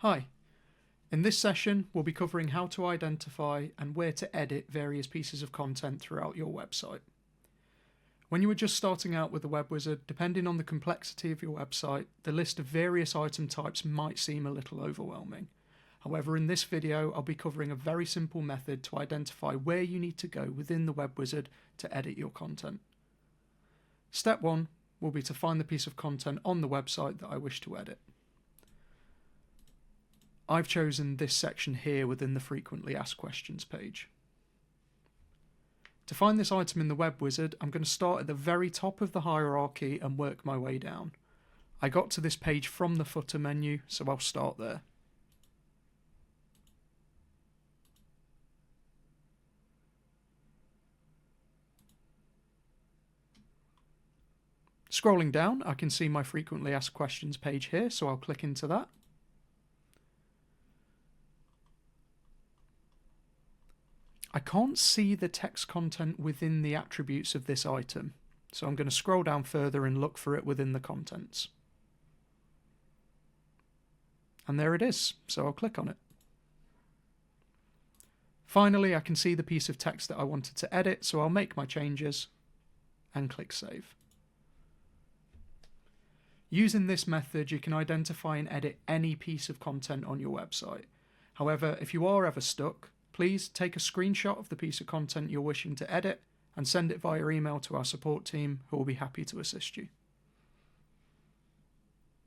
Hi, in this session we'll be covering how to identify and where to edit various pieces of content throughout your website. When you are just starting out with the Web Wizard, depending on the complexity of your website, the list of various item types might seem a little overwhelming. However, in this video I'll be covering a very simple method to identify where you need to go within the Web Wizard to edit your content. Step 1 will be to find the piece of content on the website that I wish to edit. I've chosen this section here within the Frequently Asked Questions page. To find this item in the Web Wizard, I'm going to start at the very top of the hierarchy and work my way down. I got to this page from the footer menu, so I'll start there. Scrolling down, I can see my Frequently Asked Questions page here, so I'll click into that. I can't see the text content within the attributes of this item, so I'm going to scroll down further and look for it within the contents. And there it is, so I'll click on it. Finally, I can see the piece of text that I wanted to edit, so I'll make my changes and click Save. Using this method, you can identify and edit any piece of content on your website. However, if you are ever stuck, please take a screenshot of the piece of content you're wishing to edit and send it via email to our support team, who will be happy to assist you.